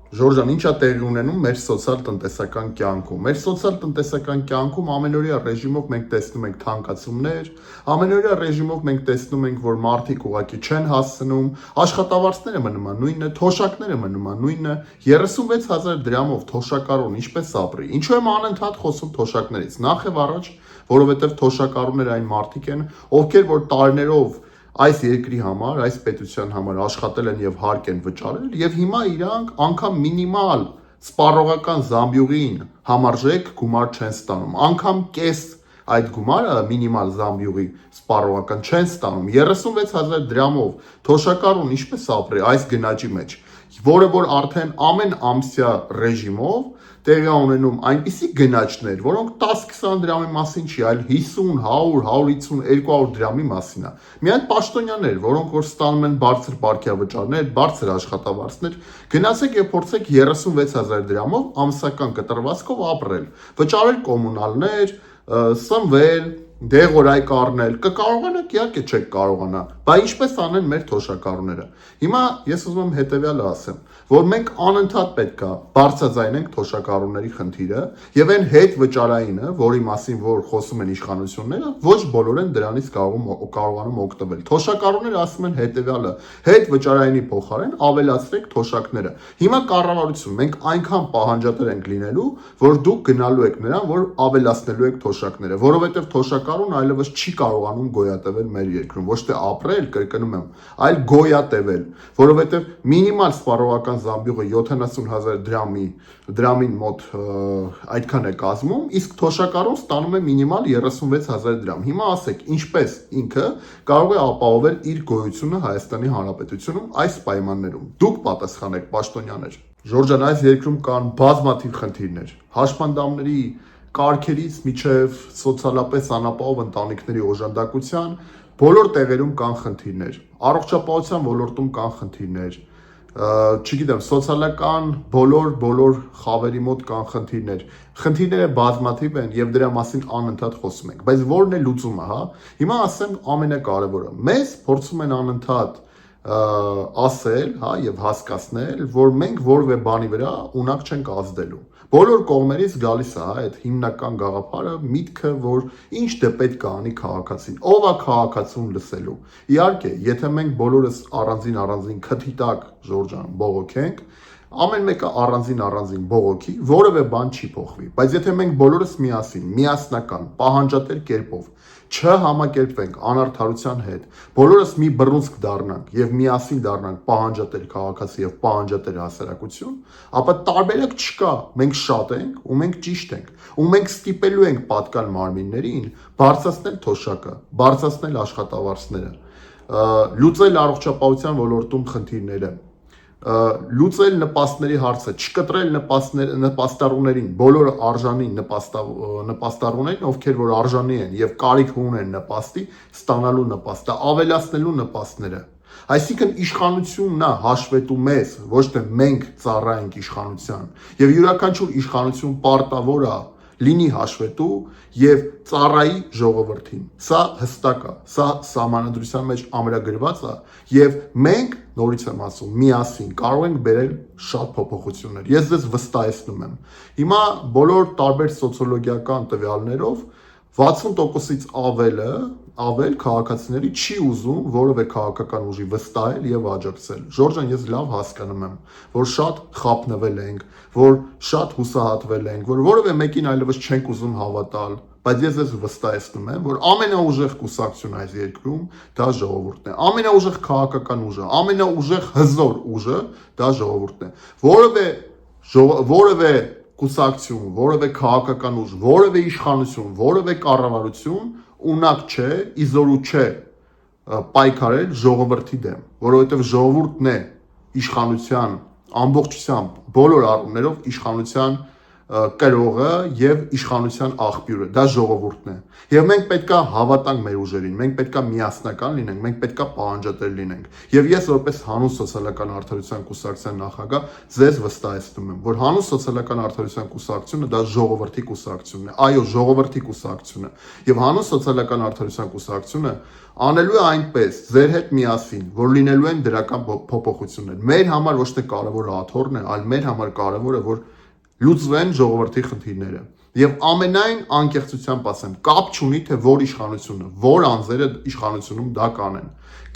Ժորժան, ի՞նչ է տեղի ունենում մեր սոցիալ-տնտեսական կյանքում։ Մեր սոցիալ-տնտեսական կյանքում ամենօրյա ռեժիմով մենք տեսնում ենք թանկացումներ, ամենօրյա ռեժիմով մենք տեսնում ենք, որ մարդիկ ուղղակի չեն հասցնում, աշխատավարձները մնում են նույնը, թոշակները մնում են նույնը, 36,000 դրամով թոշակառուն ինչպես ապրի։ Ինչու եմ անընդհատ խոսում թոշակներից։ Նախ եւ առաջ, որովհետեւ թոշակառուները այն մարդիկ են, ովքեր որ տարիներով այս երկրի համար, այս պետության համար աշխատել են եւ հարկ են վճարել եւ հիմա իրանք անգամ մինիմալ սպառողական զամբյուղին համարժեք գումար չեն ստանում, անգամ կես այդ գումարը մինիմալ զամբյուղի սպառողական չեն ստանում 36,000 դրամով թոշակառուն ինչպես ապրի այս գնաճի մեջ, որը որ արդեն ամեն ամսյա ռեժիմով տեղի ունենում այնպիսի գնաճներ, որոնք 10-20 դրամի մասին չի, այլ 50, 100, 150, 200 դրամի մասին է։ Միայն պաշտոնյաներ, որոնք որ ստանում են բարձր պարգևավճարներ, բարձր աշխատավարձներ, գնացեք եւ փորձեք 36,000 դրամով ամսական կտրվածքով ապրել, վճարել կոմունալներ, սնվել, դեղորայք առնել, կկարողանաք, իհարկե չեք կարողանա, բայց ինչպես անեն մեր թոշակառուները։ Հիմա ես ուզում եմ հետեւյալը ասեմ, որ մենք անընդհատ պետք է բարձրաձայնենք թոշակառուների խնդիրը եւ այն հետ վճարայինը, որի մասին որ խոսում են իշխանությունները, ոչ բոլորն են դրանից կարողանում օգտվել։ Թոշակառուները ասում են հետեւյալը. հետ վճարայինի փոխարեն ավելացրեք թոշակները։ Հիմա կառավարություն, մենք այնքան պահանջատեր ենք լինելու, որ դուք գնալու եք նրան, որ ավելացնելու եք թոշակները, որովհետեւ թոշակառուն այլևս չի կարողանում գոյատևել մեր երկրում, ոչ թե ապրել, կրկնում եմ, այլ գոյատևել, որովհետեւ մինիմալ սպառողական զամբյուղը 70,000 դրամին մոտ այդքան է կազմում, իսկ թոշակառուն ստանում է մինիմալ 36,000 դրամ։ Հիմա ասեք, ինչպես ինքը կարող է ապահովել իր գոյությունը Հայաստանի Հանրապետությունում այս պայմաններում։ Դուք պատասխանեք, պաշտոնյաներ։ Ժորժան, այս երկրում կան բազմաթիվ խնդիրներ, հաշմանդամների կարգերից միջև սոցիալապես անապահով ընտանիքների օժանդակության բոլոր տեղերում կան խնդիրներ, առողջապահության ոլորտում կան խնդիրներ, չգիտեմ, սոցիալական բոլոր խավերի մոտ կան խնդիրներ։ Խնդիրները բազմաթիվ են եւ դրա մասին անընդհատ խոսում ենք, բայց ո՞րն է լուծումը, հա։ Հիմա ասեմ ամենակարևորը։ Մեզ փորձում են անընդհատ ասել, հա, եւ հասկացնել, որ մենք որևէ բանի վրա ունակ չենք ազդելու։ Բոլոր կողմերից գալիս է, հա, այդ հիմնական գաղափարը, միտքը, որ ինչ դե պետք է անի քաղաքացին։ Ով է քաղաքացուն լսելու։ Իհարկե, եթե մենք բոլորս առանձին քթի տակ, Ժորժան, բողոքենք, ամեն մեկը առանձին բողոքի, որևէ բան չի փոխվի։ Բայց եթե մենք բոլորս միասին, միասնական, պահանջատեր կերպով չհամակերպվենք անարդարության հետ, բոլորս մի բռունցք դառնանք եւ միասին դառնանք պահանջատեր քաղաքացի եւ պահանջատեր հասարակություն, ապա տարբերակ չկա։ Մենք շատ ենք ու մենք ճիշտ ենք, ու մենք ստիպելու ենք պատկան մարմիններին բարձրացնել թոշակը, բարձրացնել աշխատավարձները, լուծել առողջապահության ոլորտում խնդիրները, լուծել նպաստների հարցը, չկտրել նպաստառուներին, բոլոր արժանի նպաստառուներին, ովքեր որ արժանի են եւ կարիք ունեն նպաստի, ստանալու նպաստը, ավելացնելու նպաստները։ Այսինքն իշխանությունն է հաշվետու մեզ, ոչ թե մենք ծառայենք իշխանության։ Եվ յուրաքանչյուր իշխանություն պարտավոր է լինի հաշվետու եւ ծառայի ժողովրդին։ Սա հստակ է, սա սահմանադրության մեջ ամրագրված է եւ մենք նորից եմ ասում, միասին կարող ենք բերել շատ փոփոխություններ։ Ես ձեզ վստահեցնում եմ։ Հիմա բոլոր տարբեր սոցիոլոգիական տվյալներով 60%-ից ավել քաղաքացիների չի ուզում որևէ քաղաքական ուժի վստահել եւ աջակցել։ Ժորժան, ես լավ հասկանում եմ, որ շատ խափնվել ենք, որ շատ հուսահատվել ենք, որ որևէ մեկին այլևս չենք ուզում հավատալ, բայց ես ձեզ վստահեցնում եմ, որ ամենաուժեղ կուսակցությունը այս երկրում դա ժողովուրդն է։ Ամենաուժեղ քաղաքական ուժը, ամենաուժեղ հզոր ուժը դա ժողովուրդն է։ Որևէ կուսակցություն, որևէ քաղաքական ուժ, որևէ իշխանություն, որևէ կառավարություն ունակ չէ, իզորու չէ պայքարել ժողովրդի դեմ, որովհետև ժողովուրդն է իշխանության ամբողջությամբ բոլոր առումներով իշխանության կրողը եւ իշխանության աղբյուրը, դա ժողովուրդն է։ Եվ մենք պետքա հավատանք մեր ուժերին, մենք պետքա միասնական լինենք, մենք պետքա պահանջատեր լինենք։ Եվ ես որպես հանուն սոցիալական արդարության կուսակցության նախագահ ձեզ վստահեցնում եմ, որ հանուն սոցիալական արդարության կուսակցությունը դա ժողովրդի կուսակցությունն է, այո, ժողովրդի կուսակցությունը։ Եվ հանուն սոցիալական արդարության կուսակցությունը անելու է այնպես ձեր հետ միասին, որ լինելու են դրական փոփոխություններ։ Մեր համար ոչ թե կարևորը աթոռն է, այլ մեր համար կարևորը որ լուծվեն ժողովրդի խնդիրները։ Եվ ամենայն անկեղծությամբ ասեմ, կապ չունի թե որ իշխանությունը, որ անձերը իշխանությունում դա կանեն։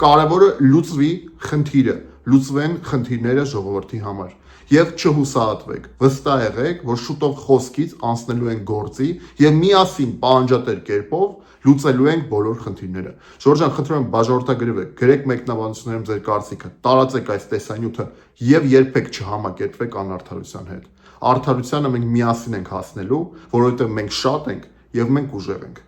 Կարևորը լուծվի խնդիրը, լուծվեն խնդիրները ժողովրդի համար։ Եվ չհուսահատվեք, վստահ եղեք, որ շուտով խոսքից անցնելու են գործի եւ միասին պահանջատեր կերպով լուծելու ենք բոլոր խնդիրները։ Ժորժ ջան, խնդրում եմ բաժանորդագրվեք, գրեք մեկնաբանություններում ձեր կարծիքը, տարածեք այս տեսանյութը եւ երբեք չհամակերպվեք անարդարության հետ։ Արդարությանը մենք միասին ենք հասնելու, որովհետեւ մենք շատ ենք եւ մենք ուժեղ ենք։